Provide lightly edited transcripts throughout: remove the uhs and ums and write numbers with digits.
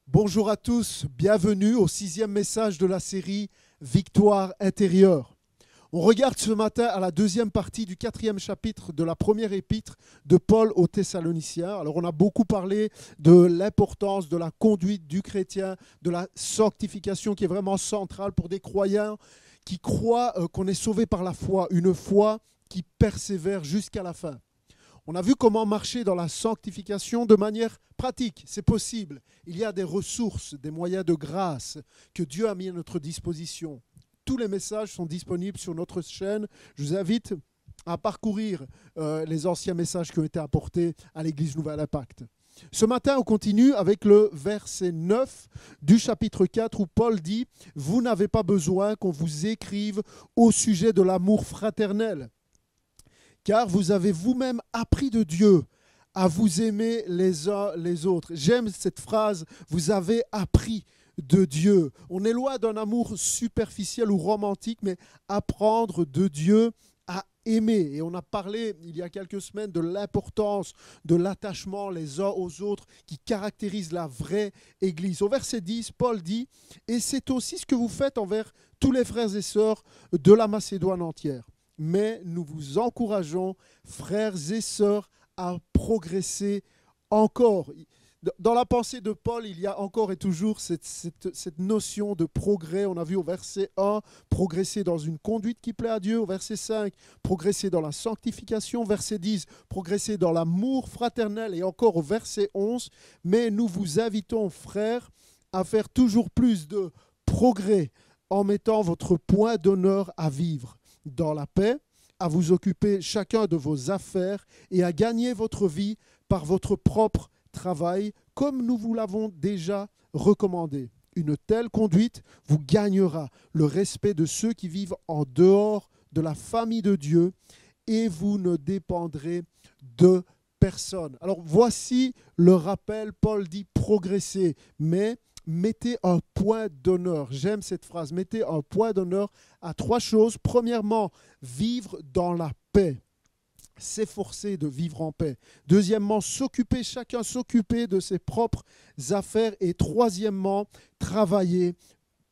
Bonjour à tous, bienvenue au 6e message de la série Victoire intérieure. On regarde ce matin à la deuxième partie du 4e chapitre de la première épître de Paul aux Thessaloniciens. Alors on a beaucoup parlé de l'importance de la conduite du chrétien, de la sanctification qui est vraiment centrale pour des croyants qui croient qu'on est sauvé par la foi, une foi qui persévère jusqu'à la fin. On a vu comment marcher dans la sanctification de manière pratique. C'est possible. Il y a des ressources, des moyens de grâce que Dieu a mis à notre disposition. Tous les messages sont disponibles sur notre chaîne. Je vous invite à parcourir les anciens messages qui ont été apportés à l'Église Nouvel Impact. Ce matin, on continue avec le verset 9 du chapitre 4 où Paul dit « Vous n'avez pas besoin qu'on vous écrive au sujet de l'amour fraternel. Car vous avez vous-même appris de Dieu à vous aimer les uns les autres. » J'aime cette phrase, vous avez appris de Dieu. On est loin d'un amour superficiel ou romantique, mais apprendre de Dieu à aimer. Et on a parlé il y a quelques semaines de l'importance de l'attachement les uns aux autres qui caractérise la vraie Église. Au verset 10, Paul dit « Et c'est aussi ce que vous faites envers tous les frères et sœurs de la Macédoine entière. Mais nous vous encourageons, frères et sœurs, à progresser encore. » Dans la pensée de Paul, il y a encore et toujours cette notion de progrès. On a vu au verset 1, progresser dans une conduite qui plaît à Dieu. Au verset 5, progresser dans la sanctification. Verset 10, progresser dans l'amour fraternel. Et encore au verset 11, mais nous vous invitons, frères, à faire toujours plus de progrès en mettant votre point d'honneur à vivre dans la paix, à vous occuper chacun de vos affaires et à gagner votre vie par votre propre travail, comme nous vous l'avons déjà recommandé. Une telle conduite vous gagnera le respect de ceux qui vivent en dehors de la famille de Dieu et vous ne dépendrez de personne. Alors voici le rappel, Paul dit progresser, mais mettez un point d'honneur. J'aime cette phrase. Mettez un point d'honneur à 3 choses. Premièrement, vivre dans la paix. S'efforcer de vivre en paix. Deuxièmement, chacun s'occuper de ses propres affaires. Et troisièmement, travailler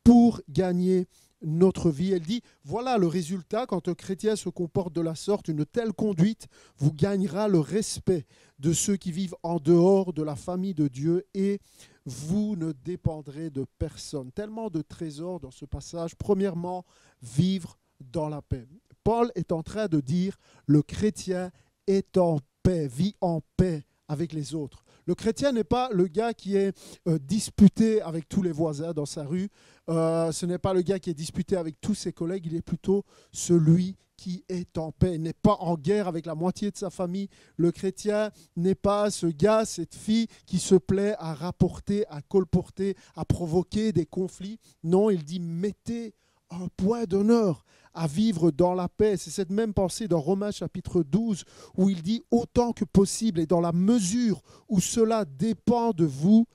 pour gagner notre vie. Elle dit, voilà le résultat quand un chrétien se comporte de la sorte, une telle conduite vous gagnera le respect de ceux qui vivent en dehors de la famille de Dieu et vous ne dépendrez de personne. Tellement de trésors dans ce passage. Premièrement, vivre dans la paix. Paul est en train de dire, le chrétien est en paix, vit en paix avec les autres. Le chrétien n'est pas le gars qui est disputé avec tous les voisins dans sa rue. Ce n'est pas le gars qui est disputé avec tous ses collègues. Il est plutôt celui qui est en paix. Il n'est pas en guerre avec la moitié de sa famille. Le chrétien n'est pas ce gars, cette fille qui se plaît à rapporter, à colporter, à provoquer des conflits. Non, il dit mettez un point d'honneur à vivre dans la paix. C'est cette même pensée dans Romains chapitre 12 où il dit autant que possible et dans la mesure où cela dépend de vous,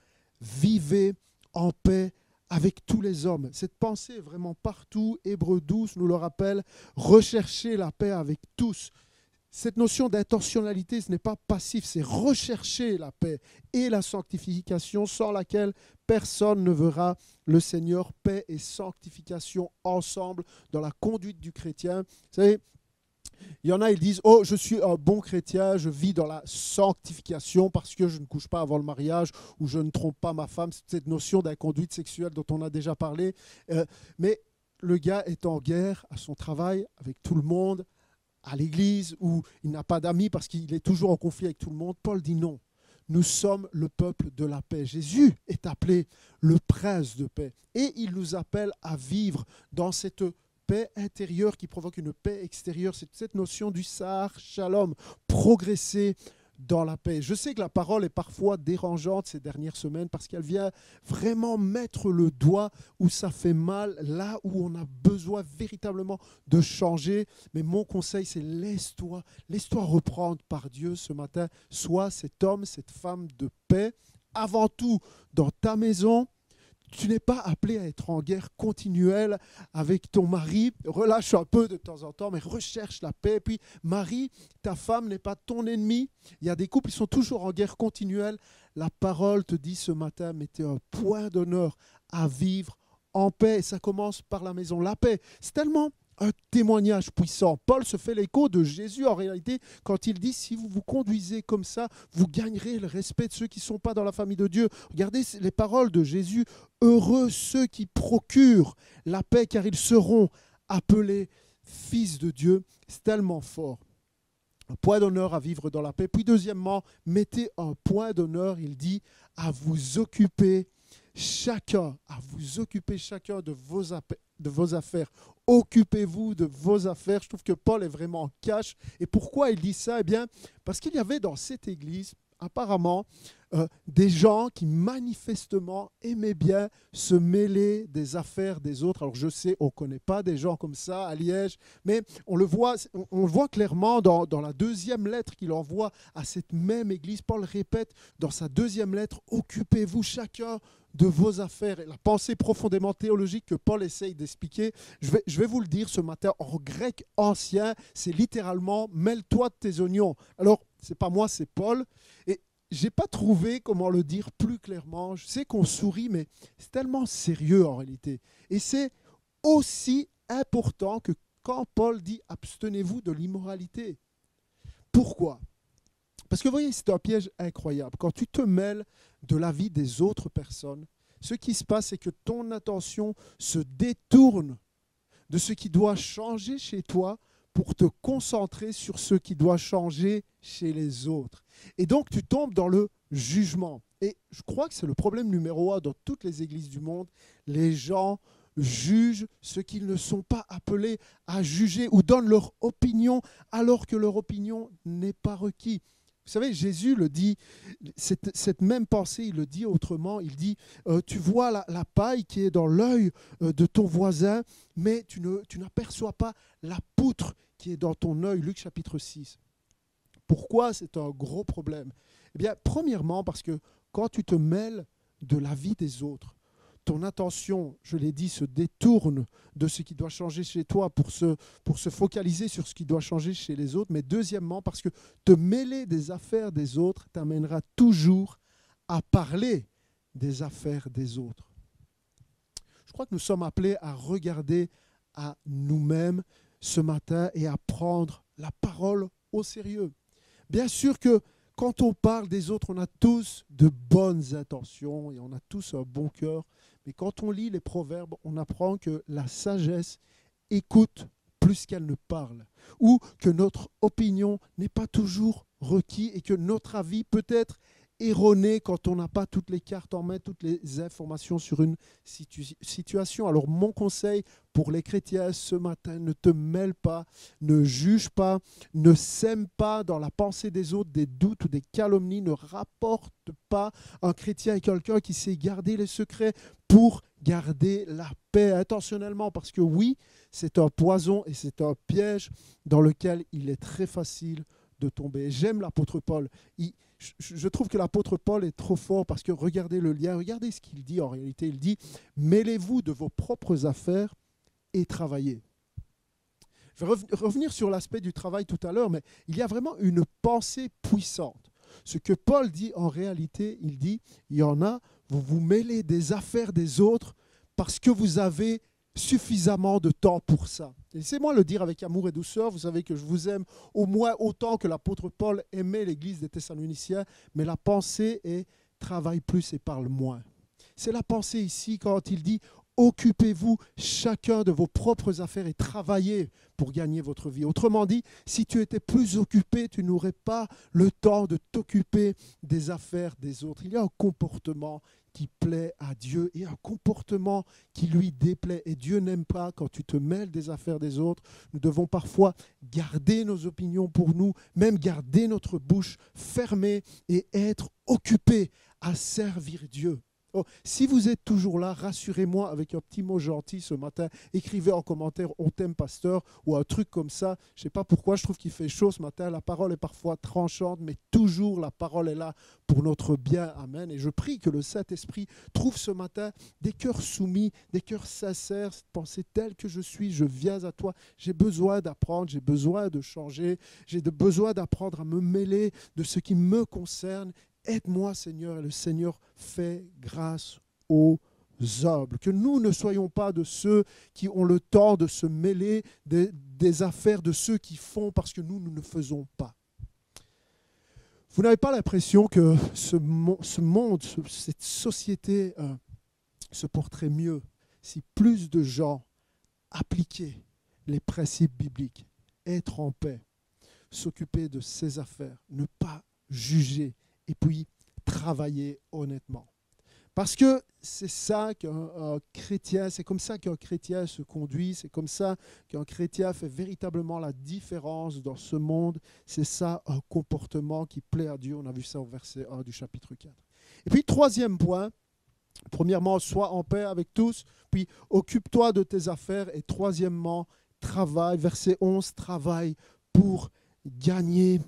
vivez en paix avec tous les hommes. Cette pensée est vraiment partout. Hébreux 12 nous le rappelle, recherchez la paix avec tous. Cette notion d'intentionnalité, ce n'est pas passif, c'est rechercher la paix et la sanctification sans laquelle personne ne verra le Seigneur. Paix et sanctification ensemble dans la conduite du chrétien. Vous savez, il y en a, ils disent « Oh, je suis un bon chrétien, je vis dans la sanctification parce que je ne couche pas avant le mariage ou je ne trompe pas ma femme. » C'est cette notion d'inconduite sexuelle dont on a déjà parlé. Mais le gars est en guerre à son travail avec tout le monde, à l'église où il n'a pas d'amis parce qu'il est toujours en conflit avec tout le monde. Paul dit non, nous sommes le peuple de la paix. Jésus est appelé le prince de paix et il nous appelle à vivre dans cette paix intérieure qui provoque une paix extérieure. C'est cette notion du Sar Shalom, progresser dans la paix. Je sais que la parole est parfois dérangeante ces dernières semaines parce qu'elle vient vraiment mettre le doigt où ça fait mal, là où on a besoin véritablement de changer. Mais mon conseil, c'est laisse-toi reprendre par Dieu ce matin. Sois cet homme, cette femme de paix, avant tout dans ta maison. Tu n'es pas appelé à être en guerre continuelle avec ton mari. Relâche un peu de temps en temps, mais recherche la paix. Et puis, Marie, ta femme n'est pas ton ennemi. Il y a des couples qui sont toujours en guerre continuelle. La parole te dit ce matin, mettez un point d'honneur à vivre en paix. Et ça commence par la maison. La paix, c'est tellement un témoignage puissant. Paul se fait l'écho de Jésus en réalité quand il dit si vous vous conduisez comme ça, vous gagnerez le respect de ceux qui ne sont pas dans la famille de Dieu. Regardez les paroles de Jésus. Heureux ceux qui procurent la paix car ils seront appelés fils de Dieu. C'est tellement fort. Un point d'honneur à vivre dans la paix. Puis deuxièmement, mettez un point d'honneur, il dit, à vous occuper chacun de vos affaires. Occupez-vous de vos affaires. Je trouve que Paul est vraiment en cash. Et pourquoi il dit ça? Eh bien, parce qu'il y avait dans cette église, apparemment, des gens qui manifestement aimaient bien se mêler des affaires des autres. Alors je sais, on ne connaît pas des gens comme ça à Liège, mais on le voit clairement dans la deuxième lettre qu'il envoie à cette même église. Paul répète dans sa deuxième lettre, occupez-vous chacun de vos affaires. Et la pensée profondément théologique que Paul essaye d'expliquer, je vais vous le dire ce matin, en grec ancien, c'est littéralement « mêle-toi de tes oignons ». Alors, ce n'est pas moi, c'est Paul. Et je n'ai pas trouvé comment le dire plus clairement. Je sais qu'on sourit, mais c'est tellement sérieux en réalité. Et c'est aussi important que quand Paul dit « abstenez-vous de l'immoralité ». Pourquoi ? Parce que vous voyez, c'est un piège incroyable. Quand tu te mêles de la vie des autres personnes, ce qui se passe, c'est que ton attention se détourne de ce qui doit changer chez toi pour te concentrer sur ce qui doit changer chez les autres. Et donc, tu tombes dans le jugement. Et je crois que c'est le problème numéro 1 dans toutes les églises du monde. Les gens jugent ce qu'ils ne sont pas appelés à juger ou donnent leur opinion alors que leur opinion n'est pas requise. Vous savez, Jésus le dit, cette même pensée, il le dit autrement, il dit, tu vois la paille qui est dans l'œil de ton voisin, mais tu n'aperçois pas la poutre qui est dans ton œil, Luc chapitre 6. Pourquoi c'est un gros problème? Eh bien, premièrement, parce que quand tu te mêles de la vie des autres, ton attention, je l'ai dit, se détourne de ce qui doit changer chez toi pour se focaliser sur ce qui doit changer chez les autres. Mais deuxièmement, parce que te mêler des affaires des autres t'amènera toujours à parler des affaires des autres. Je crois que nous sommes appelés à regarder à nous-mêmes ce matin et à prendre la parole au sérieux. Bien sûr que quand on parle des autres, on a tous de bonnes intentions et on a tous un bon cœur. Mais quand on lit les proverbes, on apprend que la sagesse écoute plus qu'elle ne parle. Ou que notre opinion n'est pas toujours requise et que notre avis peut être erroné quand on n'a pas toutes les cartes en main, toutes les informations sur une situation. Alors mon conseil pour les chrétiens ce matin, ne te mêle pas, ne juge pas, ne sème pas dans la pensée des autres des doutes ou des calomnies, ne rapporte pas. Un chrétien est quelqu'un qui sait garder les secrets pour garder la paix intentionnellement, parce que oui, c'est un poison et c'est un piège dans lequel il est très facile de tomber. J'aime l'apôtre Paul. Je trouve que l'apôtre Paul est trop fort parce que regardez le lien, regardez ce qu'il dit en réalité. Il dit « Mêlez-vous de vos propres affaires et travaillez ». Je vais revenir sur l'aspect du travail tout à l'heure, mais il y a vraiment une pensée puissante. Ce que Paul dit en réalité, il dit « Il y en a, vous vous mêlez des affaires des autres parce que vous avez suffisamment de temps pour ça. » Laissez-moi le dire avec amour et douceur. Vous savez que je vous aime au moins autant que l'apôtre Paul aimait l'église des Thessaloniciens, mais la pensée est « travaille plus et parle moins ». C'est la pensée ici quand il dit « Occupez-vous chacun de vos propres affaires et travaillez pour gagner votre vie ». Autrement dit, si tu étais plus occupé, tu n'aurais pas le temps de t'occuper des affaires des autres. Il y a un comportement qui plaît à Dieu et un comportement qui lui déplaît. Et Dieu n'aime pas quand tu te mêles des affaires des autres. Nous devons parfois garder nos opinions pour nous, même garder notre bouche fermée et être occupés à servir Dieu. Oh, si vous êtes toujours là, rassurez-moi avec un petit mot gentil ce matin. Écrivez en commentaire « On t'aime, pasteur » ou un truc comme ça. Je ne sais pas pourquoi, je trouve qu'il fait chaud ce matin. La parole est parfois tranchante, mais toujours la parole est là pour notre bien. Amen. Et je prie que le Saint-Esprit trouve ce matin des cœurs soumis, des cœurs sincères, cette pensée telle que je suis. Je viens à toi. J'ai besoin d'apprendre, j'ai besoin de changer. J'ai besoin d'apprendre à me mêler de ce qui me concerne. Aide-moi, Seigneur, et le Seigneur fait grâce aux humbles. Que nous ne soyons pas de ceux qui ont le temps de se mêler des affaires de ceux qui font parce que nous ne faisons pas. Vous n'avez pas l'impression que ce monde, cette société se porterait mieux si plus de gens appliquaient les principes bibliques, être en paix, s'occuper de ses affaires, ne pas juger, et puis travailler honnêtement. Parce que c'est ça qu'un chrétien, c'est comme ça qu'un chrétien se conduit, c'est comme ça qu'un chrétien fait véritablement la différence dans ce monde. C'est ça un comportement qui plaît à Dieu. On a vu ça au verset 1 du chapitre 4. Et puis troisième point, premièrement, sois en paix avec tous, puis occupe-toi de tes affaires, et troisièmement, travaille, verset 11, travaille pour gagner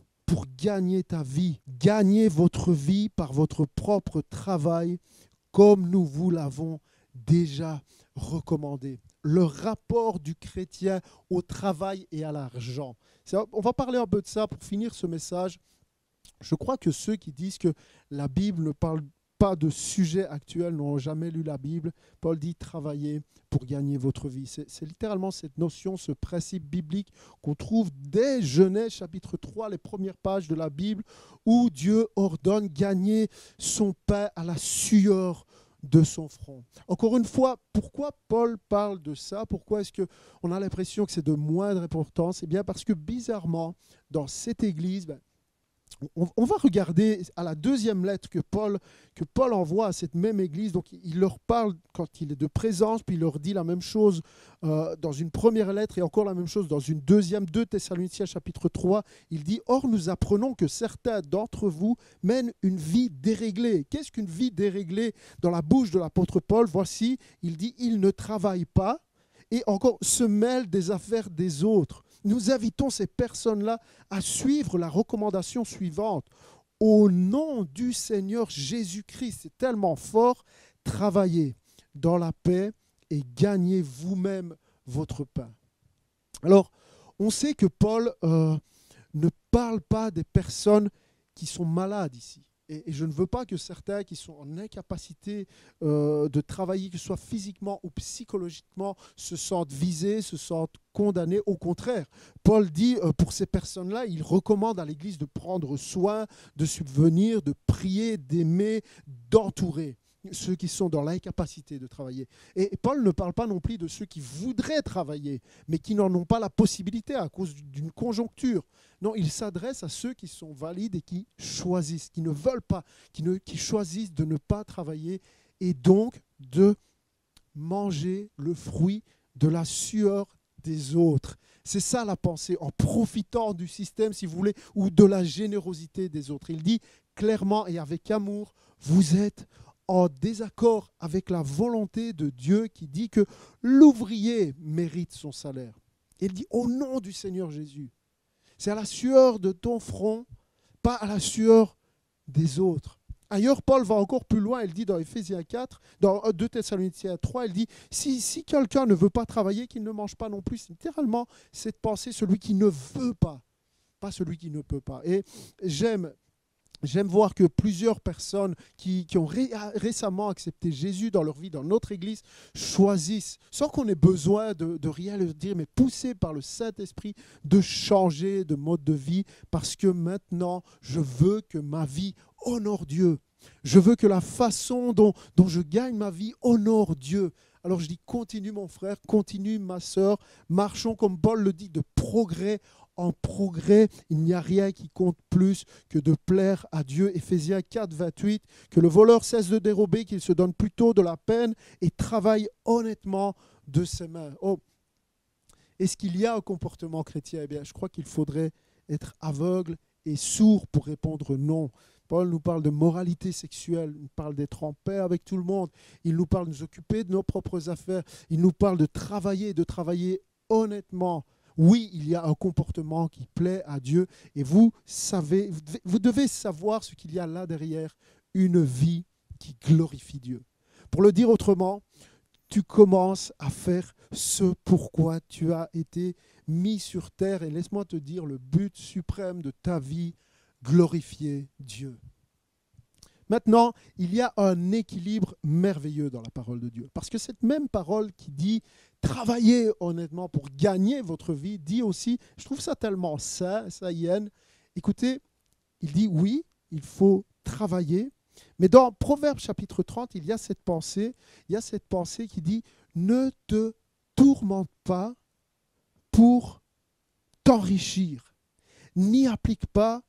ta vie. Gagnez votre vie par votre propre travail, comme nous vous l'avons déjà recommandé. Le rapport du chrétien au travail et à l'argent. On va parler un peu de ça pour finir ce message. Je crois que ceux qui disent que la Bible ne parle pas de sujet actuel n'ont jamais lu la Bible. Paul dit travailler pour gagner votre vie. C'est littéralement cette notion, ce principe biblique qu'on trouve dès Genèse chapitre 3, les premières pages de la Bible, où Dieu ordonne gagner son pain à la sueur de son front. Encore une fois, pourquoi Paul parle de ça? Pourquoi est-ce qu'on a l'impression que c'est de moindre importance? Eh bien parce que bizarrement, dans cette église, on va regarder à la deuxième lettre que Paul envoie à cette même église. Donc il leur parle quand il est de présence, puis il leur dit la même chose dans une première lettre et encore la même chose dans une deuxième, 2 Thessaloniciens chapitre 3. Il dit « Or nous apprenons que certains d'entre vous mènent une vie déréglée. » Qu'est-ce qu'une vie déréglée dans la bouche de l'apôtre Paul? Voici, il dit « Ils ne travaillent pas et encore se mêlent des affaires des autres. » Nous invitons ces personnes-là à suivre la recommandation suivante. Au nom du Seigneur Jésus-Christ, c'est tellement fort, travaillez dans la paix et gagnez vous-même votre pain. Alors, on sait que Paul ne parle pas des personnes qui sont malades ici. Et je ne veux pas que certains qui sont en incapacité de travailler, que ce soit physiquement ou psychologiquement, se sentent visés, se sentent condamnés. Au contraire, Paul dit pour ces personnes-là, il recommande à l'Église de prendre soin, de subvenir, de prier, d'aimer, d'entourer ceux qui sont dans l'incapacité de travailler. Et Paul ne parle pas non plus de ceux qui voudraient travailler, mais qui n'en ont pas la possibilité à cause d'une conjoncture. Non, il s'adresse à ceux qui sont valides et qui choisissent, qui ne veulent pas, qui choisissent de ne pas travailler et donc de manger le fruit de la sueur des autres. C'est ça la pensée, en profitant du système, si vous voulez, ou de la générosité des autres. Il dit clairement et avec amour, vous êtes en désaccord avec la volonté de Dieu qui dit que l'ouvrier mérite son salaire. Il dit au nom du Seigneur Jésus. C'est à la sueur de ton front, pas à la sueur des autres. Ailleurs, Paul va encore plus loin, il dit dans Éphésiens 4, dans 2 Thessaloniciens 3, il dit si quelqu'un ne veut pas travailler, qu'il ne mange pas non plus. C'est littéralement cette pensée, celui qui ne veut pas celui qui ne peut pas. Et j'aime voir que plusieurs personnes qui ont récemment accepté Jésus dans leur vie, dans notre Église, choisissent, sans qu'on ait besoin de rien leur dire, mais poussés par le Saint-Esprit, de changer de mode de vie, parce que maintenant, je veux que ma vie honore Dieu. Je veux que la façon dont je gagne ma vie honore Dieu. Alors je dis, continue mon frère, continue ma sœur, marchons comme Paul le dit, de progrès en progrès. Il n'y a rien qui compte plus que de plaire à Dieu. Éphésiens 4, 28, que le voleur cesse de dérober, qu'il se donne plutôt de la peine et travaille honnêtement de ses mains. Oh, est-ce qu'il y a un comportement chrétien? Eh bien, je crois qu'il faudrait être aveugle et sourd pour répondre non. Paul nous parle de moralité sexuelle, il nous parle d'être en paix avec tout le monde, il nous parle de nous occuper de nos propres affaires, il nous parle de travailler honnêtement. Oui, il y a un comportement qui plaît à Dieu et vous savez, vous devez savoir ce qu'il y a là derrière, une vie qui glorifie Dieu. Pour le dire autrement, tu commences à faire ce pourquoi tu as été mis sur terre et laisse-moi te dire le but suprême de ta vie, glorifier Dieu. Maintenant, il y a un équilibre merveilleux dans la parole de Dieu. Parce que cette même parole qui dit « travaillez honnêtement pour gagner votre vie » dit aussi, je trouve ça tellement sain, écoutez, il dit oui, il faut travailler. Mais dans Proverbes chapitre 30, il y a cette pensée qui dit « ne te tourmente pas pour t'enrichir, n'y applique pas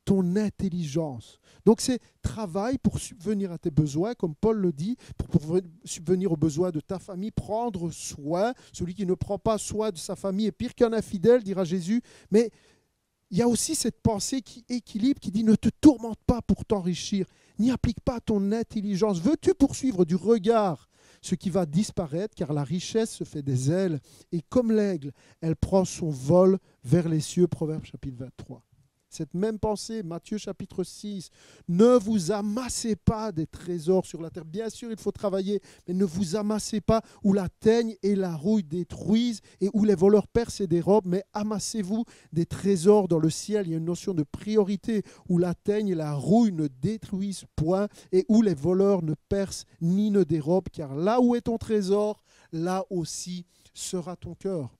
ton intelligence. » Donc c'est travail pour subvenir à tes besoins, comme Paul le dit, pour subvenir aux besoins de ta famille, prendre soin. Celui qui ne prend pas soin de sa famille est pire qu'un infidèle, dira Jésus. Mais il y a aussi cette pensée qui équilibre, qui dit ne te tourmente pas pour t'enrichir, n'y applique pas ton intelligence. Veux-tu poursuivre du regard ce qui va disparaître, car la richesse se fait des ailes, et comme l'aigle, elle prend son vol vers les cieux. Proverbe chapitre 23. Cette même pensée, Matthieu chapitre 6, ne vous amassez pas des trésors sur la terre. Bien sûr, il faut travailler, mais ne vous amassez pas où la teigne et la rouille détruisent et où les voleurs percent et dérobent, mais amassez-vous des trésors dans le ciel. Il y a une notion de priorité où la teigne et la rouille ne détruisent point et où les voleurs ne percent ni ne dérobent, car là où est ton trésor, là aussi sera ton cœur.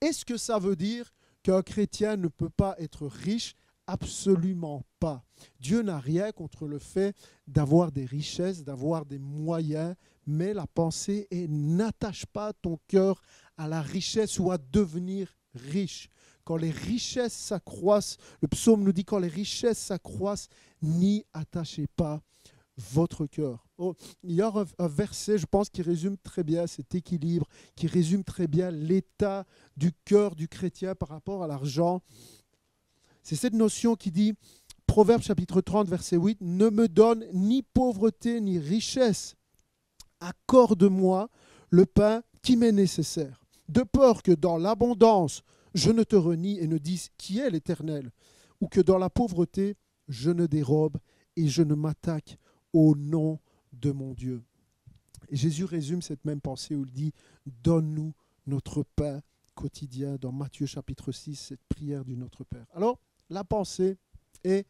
Est-ce que ça veut dire qu'un chrétien ne peut pas être riche? Absolument pas. Dieu n'a rien contre le fait d'avoir des richesses, d'avoir des moyens, mais la pensée est n'attache pas ton cœur à la richesse ou à devenir riche. Quand les richesses s'accroissent, le psaume nous dit quand les richesses s'accroissent, n'y attachez pas votre cœur. Oh, il y a un verset, je pense, qui résume très bien cet équilibre, qui résume très bien l'état du cœur du chrétien par rapport à l'argent. C'est cette notion qui dit, Proverbe chapitre 30, verset 8, « Ne me donne ni pauvreté ni richesse, accorde-moi le pain qui m'est nécessaire, de peur que dans l'abondance, je ne te renie et ne dise qui est l'Éternel, ou que dans la pauvreté, je ne dérobe et je ne m'attaque au nom de mon Dieu. » Et Jésus résume cette même pensée où il dit « Donne-nous notre pain quotidien » dans Matthieu chapitre 6, cette prière du Notre Père. Alors, la pensée est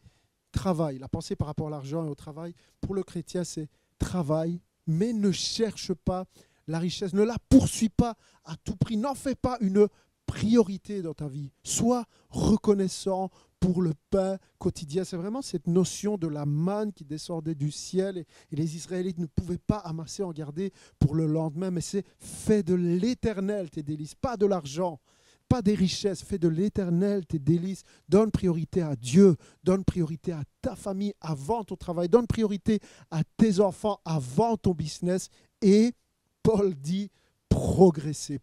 travail. La pensée par rapport à l'argent et au travail, pour le chrétien, c'est travail, mais ne cherche pas la richesse, ne la poursuis pas à tout prix, n'en fais pas une priorité dans ta vie. Sois reconnaissant pour le pain quotidien. C'est vraiment cette notion de la manne qui descendait du ciel et les Israélites ne pouvaient pas amasser, en garder pour le lendemain, mais c'est fais de l'Éternel tes délices, pas de l'argent, pas des richesses, fais de l'Éternel tes délices. Donne priorité à Dieu, donne priorité à ta famille avant ton travail, donne priorité à tes enfants avant ton business et Paul dit progresser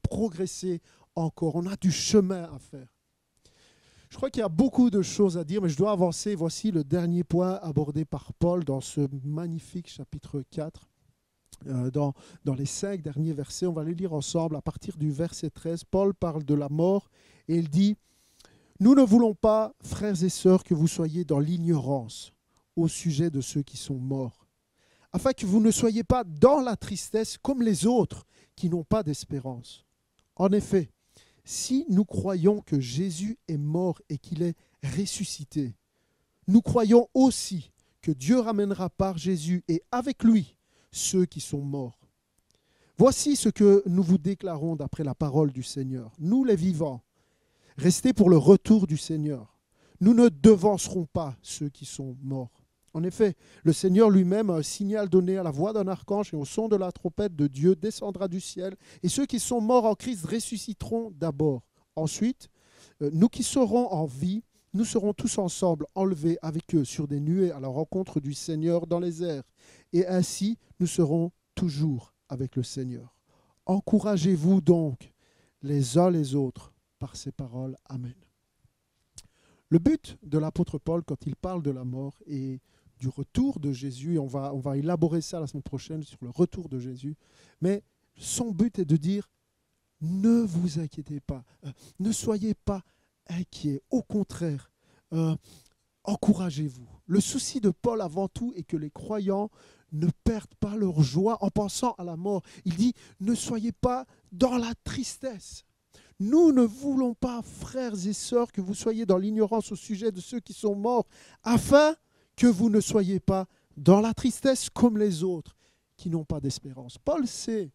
encore. On a du chemin à faire. Je crois qu'il y a beaucoup de choses à dire, mais je dois avancer. Voici le dernier point abordé par Paul dans ce magnifique chapitre 4. Dans les 5 derniers versets, on va les lire ensemble. À partir du verset 13, Paul parle de la mort et il dit « Nous ne voulons pas, frères et sœurs, que vous soyez dans l'ignorance au sujet de ceux qui sont morts, afin que vous ne soyez pas dans la tristesse comme les autres qui n'ont pas d'espérance. En effet, si nous croyons que Jésus est mort et qu'il est ressuscité, nous croyons aussi que Dieu ramènera par Jésus et avec lui ceux qui sont morts. Voici ce que nous vous déclarons d'après la parole du Seigneur. Nous les vivants, restez pour le retour du Seigneur. Nous ne devancerons pas ceux qui sont morts. En effet, le Seigneur lui-même, a un signal donné à la voix d'un archange et au son de la trompette de Dieu, descendra du ciel, et ceux qui sont morts en Christ ressusciteront d'abord. Ensuite, nous qui serons en vie, nous serons tous ensemble enlevés avec eux sur des nuées à la rencontre du Seigneur dans les airs. Et ainsi, nous serons toujours avec le Seigneur. Encouragez-vous donc les uns les autres par ces paroles. Amen. Le but de l'apôtre Paul, quand il parle de la mort et du retour de Jésus, on va élaborer ça la semaine prochaine sur le retour de Jésus, mais son but est de dire, ne vous inquiétez pas, ne soyez pas inquiets, au contraire, encouragez-vous. Le souci de Paul avant tout est que les croyants ne perdent pas leur joie en pensant à la mort. Il dit, ne soyez pas dans la tristesse. Nous ne voulons pas, frères et sœurs, que vous soyez dans l'ignorance au sujet de ceux qui sont morts, afin que vous ne soyez pas dans la tristesse comme les autres qui n'ont pas d'espérance. Paul sait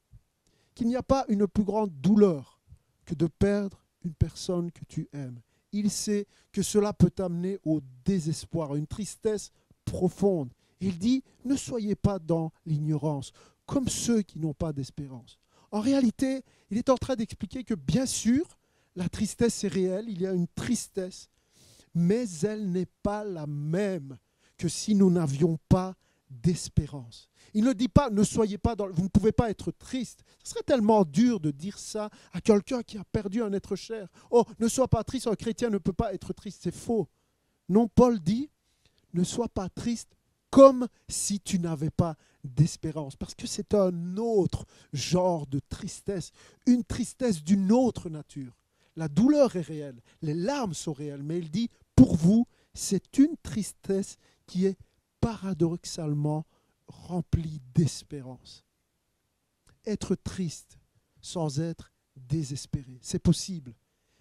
qu'il n'y a pas une plus grande douleur que de perdre une personne que tu aimes. Il sait que cela peut t'amener au désespoir, à une tristesse profonde. Il dit, ne soyez pas dans l'ignorance, comme ceux qui n'ont pas d'espérance. En réalité, il est en train d'expliquer que bien sûr, la tristesse est réelle, il y a une tristesse, mais elle n'est pas la même que si nous n'avions pas d'espérance. Il ne dit pas, ne soyez pas dans... Vous ne pouvez pas être triste. Ce serait tellement dur de dire ça à quelqu'un qui a perdu un être cher. Oh, ne sois pas triste, un chrétien ne peut pas être triste. C'est faux. Non, Paul dit, ne sois pas triste comme si tu n'avais pas d'espérance. Parce que c'est un autre genre de tristesse. Une tristesse d'une autre nature. La douleur est réelle, les larmes sont réelles. Mais il dit, pour vous, c'est une tristesse qui est paradoxalement rempli d'espérance. Être triste sans être désespéré, c'est possible.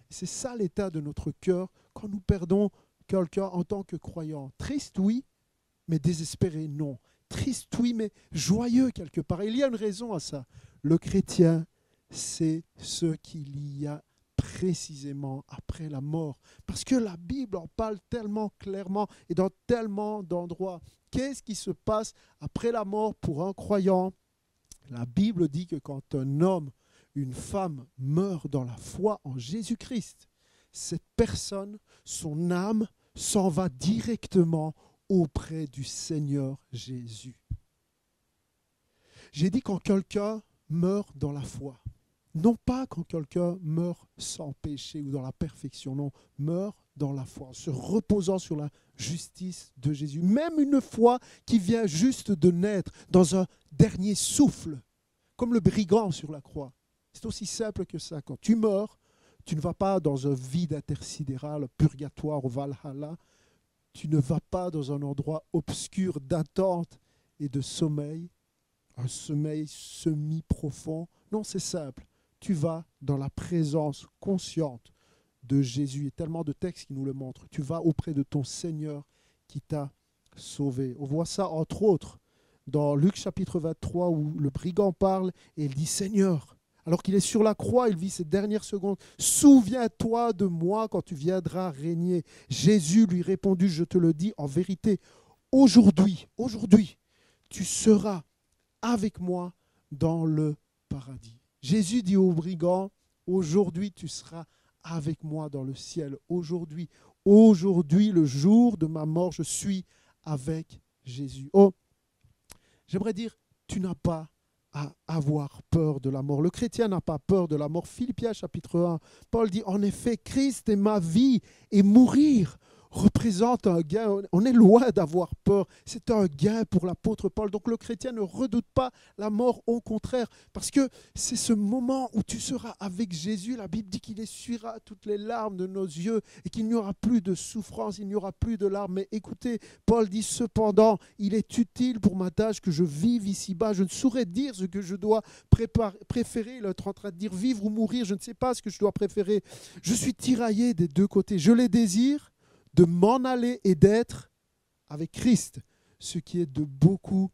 C'est ça l'état de notre cœur quand nous perdons quelqu'un en tant que croyant. Triste, oui, mais désespéré, non. Triste, oui, mais joyeux quelque part. Il y a une raison à ça. Le chrétien, c'est ce qu'il y a précisément après la mort. Parce que la Bible en parle tellement clairement et dans tellement d'endroits. Qu'est-ce qui se passe après la mort pour un croyant? La Bible dit que quand un homme, une femme meurt dans la foi en Jésus-Christ, cette personne, son âme, s'en va directement auprès du Seigneur Jésus. J'ai dit quand quelqu'un meurt dans la foi. Non pas quand quelqu'un meurt sans péché ou dans la perfection, non, meurt dans la foi, en se reposant sur la justice de Jésus. Même une foi qui vient juste de naître dans un dernier souffle, comme le brigand sur la croix. C'est aussi simple que ça. Quand tu meurs, tu ne vas pas dans un vide intersidéral, purgatoire ou Valhalla. Tu ne vas pas dans un endroit obscur d'attente et de sommeil, un sommeil semi-profond. Non, c'est simple. Tu vas dans la présence consciente de Jésus. Il y a tellement de textes qui nous le montrent. Tu vas auprès de ton Seigneur qui t'a sauvé. On voit ça entre autres dans Luc chapitre 23 où le brigand parle et il dit « Seigneur ». Alors qu'il est sur la croix, il vit ces dernières secondes. « Souviens-toi de moi quand tu viendras régner. » Jésus lui répondit « Je te le dis en vérité, aujourd'hui, tu seras avec moi dans le paradis. » Jésus dit au brigand, aujourd'hui tu seras avec moi dans le ciel. Aujourd'hui, le jour de ma mort, je suis avec Jésus. Oh, j'aimerais dire, tu n'as pas à avoir peur de la mort. Le chrétien n'a pas peur de la mort. Philippiens chapitre 1, Paul dit, en effet, Christ est ma vie et mourir représente un gain. On est loin d'avoir peur. C'est un gain pour l'apôtre Paul. Donc le chrétien ne redoute pas la mort, au contraire, parce que c'est ce moment où tu seras avec Jésus. La Bible dit qu'il essuiera toutes les larmes de nos yeux et qu'il n'y aura plus de souffrance, il n'y aura plus de larmes. Mais écoutez, Paul dit cependant, il est utile pour ma tâche que je vive ici-bas. Je ne saurais dire ce que je dois préférer. Il est en train de dire vivre ou mourir. Je ne sais pas ce que je dois préférer. Je suis tiraillé des deux côtés. Je les désire, de m'en aller et d'être avec Christ, ce qui est de beaucoup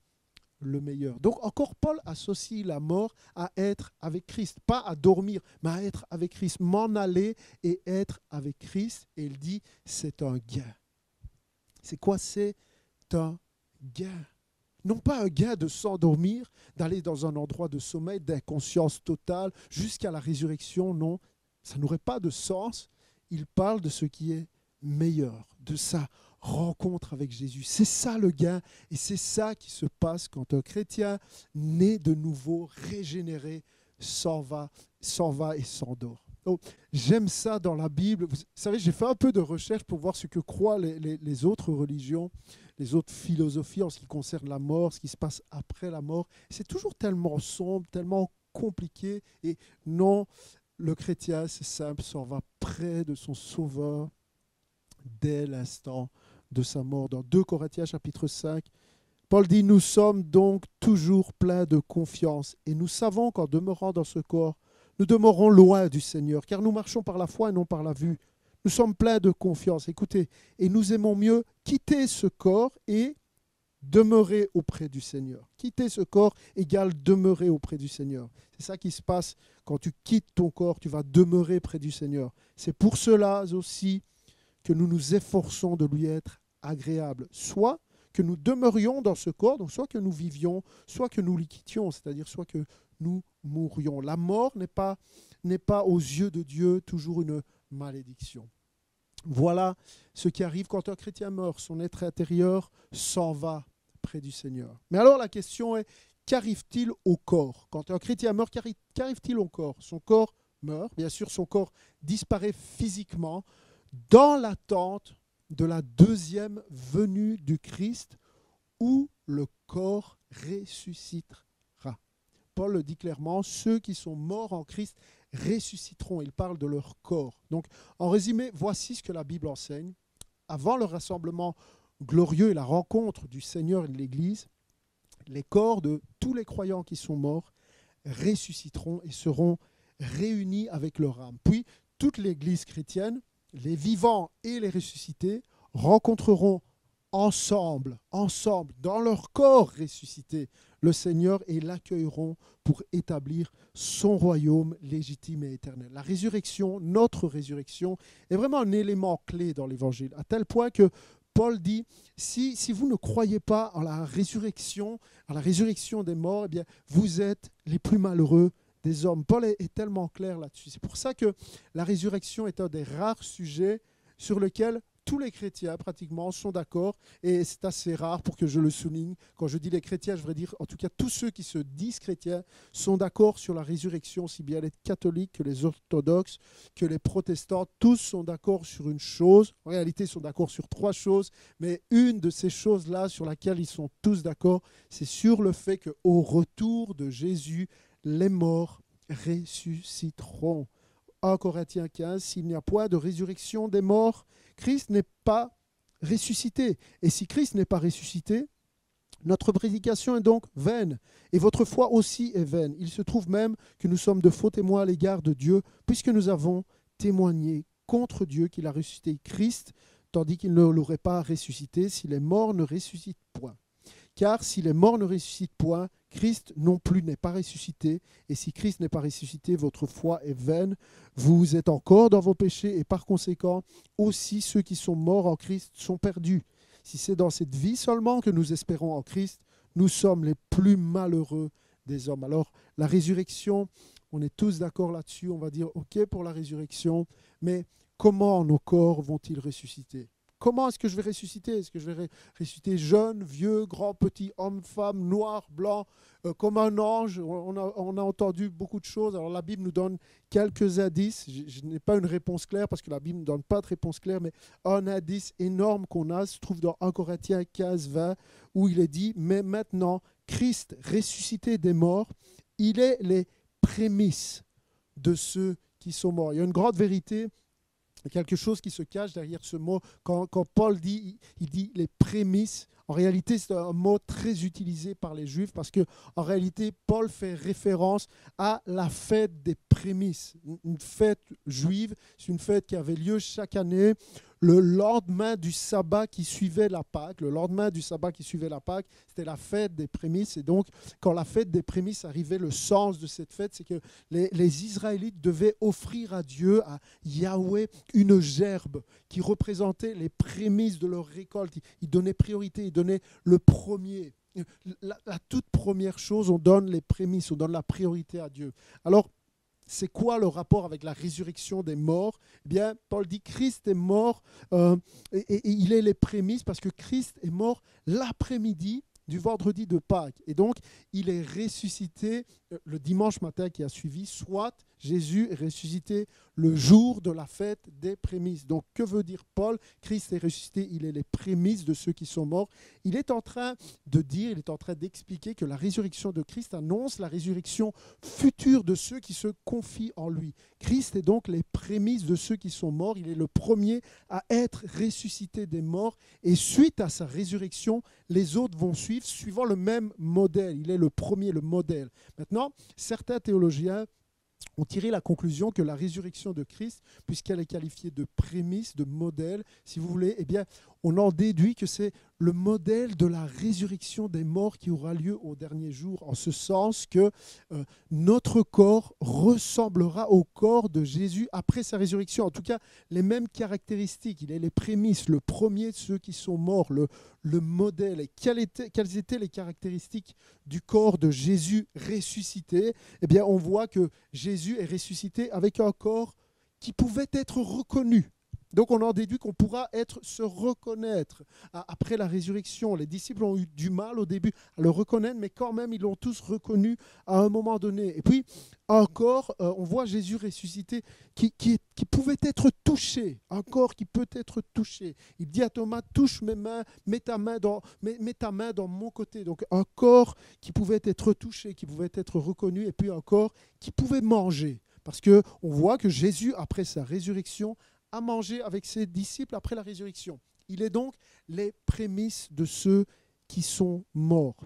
le meilleur. Donc encore Paul associe la mort à être avec Christ, pas à dormir, mais à être avec Christ, m'en aller et être avec Christ. Et il dit, c'est un gain. C'est quoi? C'est un gain. Non pas un gain de s'endormir, d'aller dans un endroit de sommeil, d'inconscience totale, jusqu'à la résurrection, non. Ça n'aurait pas de sens. Il parle de ce qui est meilleur, de sa rencontre avec Jésus. C'est ça le gain et c'est ça qui se passe quand un chrétien né de nouveau, régénéré, s'en va et s'endort. Oh, j'aime ça dans la Bible. Vous savez, j'ai fait un peu de recherche pour voir ce que croient les autres religions, les autres philosophies en ce qui concerne la mort, ce qui se passe après la mort. C'est toujours tellement sombre, tellement compliqué. Et non, le chrétien, c'est simple, s'en va près de son Sauveur dès l'instant de sa mort. Dans 2 Corinthiens chapitre 5, Paul dit « Nous sommes donc toujours pleins de confiance et nous savons qu'en demeurant dans ce corps, nous demeurons loin du Seigneur, car nous marchons par la foi et non par la vue. Nous sommes pleins de confiance. » Écoutez, et nous aimons mieux quitter ce corps et demeurer auprès du Seigneur. Quitter ce corps égale demeurer auprès du Seigneur. C'est ça qui se passe quand tu quittes ton corps, tu vas demeurer près du Seigneur. C'est pour cela aussi que nous nous efforçons de lui être agréable. Soit que nous demeurions dans ce corps, donc soit que nous vivions, soit que nous l'y quittions, c'est-à-dire soit que nous mourions. La mort n'est pas aux yeux de Dieu toujours une malédiction. Voilà ce qui arrive quand un chrétien meurt. Son être intérieur s'en va près du Seigneur. Mais alors la question est, qu'arrive-t-il au corps? Quand un chrétien meurt, qu'arrive-t-il au corps? Son corps meurt, bien sûr son corps disparaît physiquement dans l'attente de la deuxième venue du Christ où le corps ressuscitera. Paul le dit clairement, ceux qui sont morts en Christ ressusciteront. Il parle de leur corps. Donc, en résumé, voici ce que la Bible enseigne. Avant le rassemblement glorieux et la rencontre du Seigneur et de l'Église, les corps de tous les croyants qui sont morts ressusciteront et seront réunis avec leur âme. Puis, toute l'Église chrétienne, les vivants et les ressuscités, rencontreront ensemble, dans leur corps ressuscité, le Seigneur et l'accueilleront pour établir son royaume légitime et éternel. La résurrection, notre résurrection, est vraiment un élément clé dans l'Évangile, à tel point que Paul dit, si vous ne croyez pas en la résurrection des morts, eh bien, vous êtes les plus malheureux des hommes. Paul est tellement clair là-dessus. C'est pour ça que la résurrection est un des rares sujets sur lesquels tous les chrétiens pratiquement sont d'accord, et c'est assez rare pour que je le souligne. Quand je dis les chrétiens, je voudrais dire en tout cas tous ceux qui se disent chrétiens sont d'accord sur la résurrection, si bien les catholiques que les orthodoxes, que les protestants, tous sont d'accord sur une chose. En réalité, ils sont d'accord sur 3 choses, mais une de ces choses-là sur laquelle ils sont tous d'accord, c'est sur le fait qu'au retour de Jésus, les morts ressusciteront. 1 Corinthiens 15, s'il n'y a point de résurrection des morts, Christ n'est pas ressuscité. Et si Christ n'est pas ressuscité, notre prédication est donc vaine, et votre foi aussi est vaine. Il se trouve même que nous sommes de faux témoins à l'égard de Dieu, puisque nous avons témoigné contre Dieu qu'il a ressuscité Christ, tandis qu'il ne l'aurait pas ressuscité si les morts ne ressuscitent point. Car si les morts ne ressuscitent point, Christ non plus n'est pas ressuscité. Et si Christ n'est pas ressuscité, votre foi est vaine. Vous êtes encore dans vos péchés et par conséquent, aussi ceux qui sont morts en Christ sont perdus. Si c'est dans cette vie seulement que nous espérons en Christ, nous sommes les plus malheureux des hommes. Alors, la résurrection, on est tous d'accord là-dessus. On va dire OK pour la résurrection, mais comment nos corps vont-ils ressusciter ? Comment est-ce que je vais ressusciter? Est-ce que je vais ressusciter jeune, vieux, grand, petit, homme, femme, noir, blanc, comme un ange? On a entendu beaucoup de choses. Alors la Bible nous donne quelques indices. Je n'ai pas une réponse claire parce que la Bible ne donne pas de réponse claire, mais un indice énorme qu'on a se trouve dans 1 Corinthiens 15, 20, où il est dit « Mais maintenant, Christ ressuscité des morts, il est les prémices de ceux qui sont morts. » Il y a une grande vérité, quelque chose qui se cache derrière ce mot. Quand Paul dit, il dit les prémices, en réalité c'est un mot très utilisé par les Juifs parce que en réalité Paul fait référence à la fête des prémices, une fête juive. C'est une fête qui avait lieu chaque année le lendemain du sabbat qui suivait la Pâque. Le lendemain du sabbat qui suivait la Pâque, c'était la fête des prémices. Et donc, quand la fête des prémices arrivait, le sens de cette fête, c'est que les Israélites devaient offrir à Dieu, à Yahweh, une gerbe qui représentait les prémices de leur récolte. Ils donnaient priorité, ils donnaient le premier. La toute première chose, on donne les prémices, on donne la priorité à Dieu. Alors, c'est quoi le rapport avec la résurrection des morts? Eh bien, Paul dit Christ est mort et il est les prémices parce que Christ est mort l'après-midi du vendredi de Pâques. Et donc, il est ressuscité le dimanche matin qui a suivi, soit Jésus est ressuscité le jour de la fête des prémices. Donc, que veut dire Paul? Christ est ressuscité, il est les prémices de ceux qui sont morts. Il est en train de dire, il est en train d'expliquer que la résurrection de Christ annonce la résurrection future de ceux qui se confient en lui. Christ est donc les prémices de ceux qui sont morts. Il est le premier à être ressuscité des morts. Et suite à sa résurrection, les autres vont suivre, suivant le même modèle. Il est le premier, le modèle. Maintenant, certains théologiens ont tiré la conclusion que la résurrection de Christ, puisqu'elle est qualifiée de prémisse, de modèle, si vous voulez, eh bien, on en déduit que c'est le modèle de la résurrection des morts qui aura lieu au dernier jour, en ce sens que notre corps ressemblera au corps de Jésus après sa résurrection. En tout cas, les mêmes caractéristiques. Il est les prémices, le premier de ceux qui sont morts, le modèle. Et quelles étaient les caractéristiques du corps de Jésus ressuscité? Eh bien, on voit que Jésus est ressuscité avec un corps qui pouvait être reconnu. Donc on en déduit qu'on pourra se reconnaître après la résurrection. Les disciples ont eu du mal au début à le reconnaître, mais quand même ils l'ont tous reconnu à un moment donné. Et puis encore, on voit Jésus ressuscité qui pouvait être touché, un corps qui peut être touché. Il dit à Thomas, touche mes mains, mets ta main dans mon côté. Donc un corps qui pouvait être touché, qui pouvait être reconnu, et puis un corps qui pouvait manger. Parce qu'on voit que Jésus, après sa résurrection, a mangé avec ses disciples après la résurrection. Il est donc les prémices de ceux qui sont morts.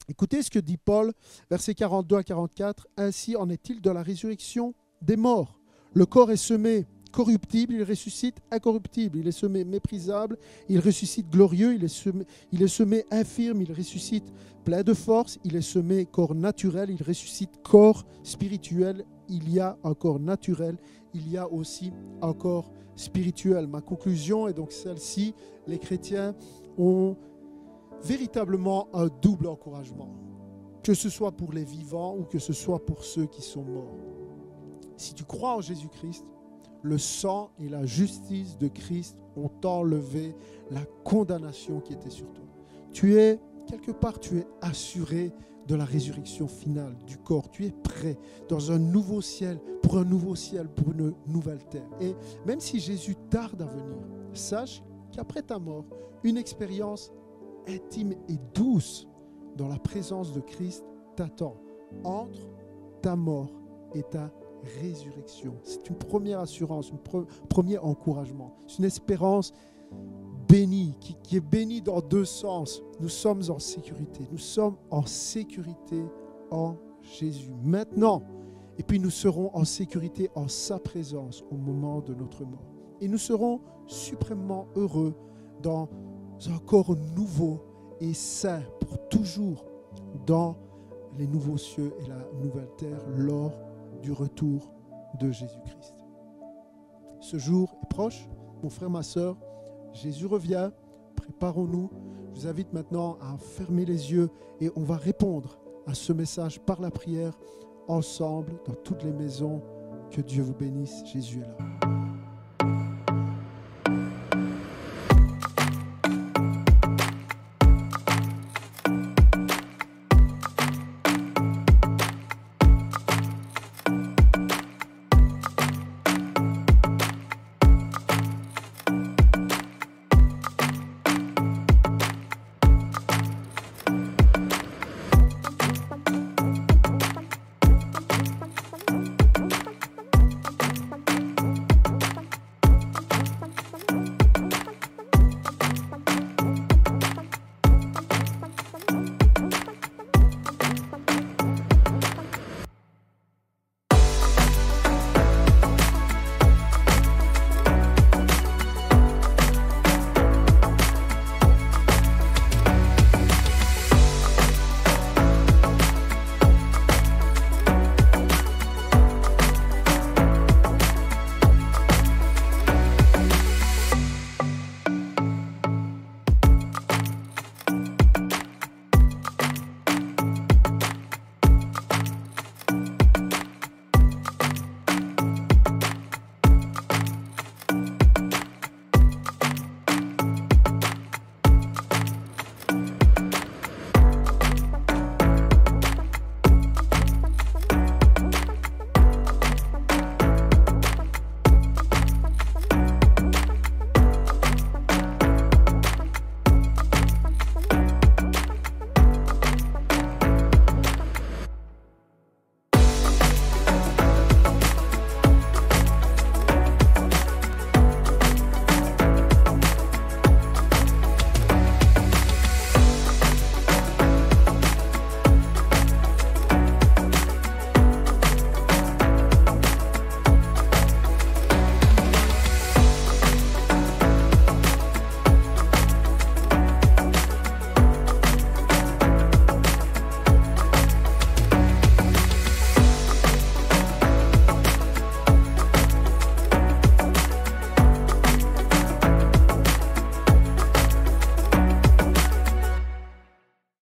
Écoutez ce que dit Paul, versets 42 à 44. « Ainsi en est-il de la résurrection des morts. Le corps est semé corruptible, il ressuscite incorruptible. Il est semé méprisable, il ressuscite glorieux. Il est semé infirme, il ressuscite plein de force. Il est semé corps naturel, il ressuscite corps spirituel. Il y a un corps naturel, il y a aussi un corps spirituel. » Ma conclusion est donc celle-ci. Les chrétiens ont véritablement un double encouragement, que ce soit pour les vivants ou que ce soit pour ceux qui sont morts. Si tu crois en Jésus-Christ, le sang et la justice de Christ ont enlevé la condamnation qui était sur toi. Quelque part, tu es assuré de la résurrection finale du corps. Tu es prêt dans un nouveau ciel, pour une nouvelle terre. Et même si Jésus tarde à venir, sache qu'après ta mort, une expérience intime et douce dans la présence de Christ t'attend entre ta mort et ta résurrection. C'est une première assurance, un premier encouragement. C'est une espérance bénie, qui est bénie dans deux sens. Nous sommes en sécurité. Nous sommes en sécurité en Jésus. Maintenant, et puis nous serons en sécurité en sa présence au moment de notre mort. Et nous serons suprêmement heureux dans un corps nouveau et saint pour toujours dans les nouveaux cieux et la nouvelle terre lors du retour de Jésus-Christ. Ce jour est proche, mon frère, ma sœur. Jésus revient, préparons-nous. Je vous invite maintenant à fermer les yeux et on va répondre à ce message par la prière ensemble dans toutes les maisons. Que Dieu vous bénisse. Jésus est là.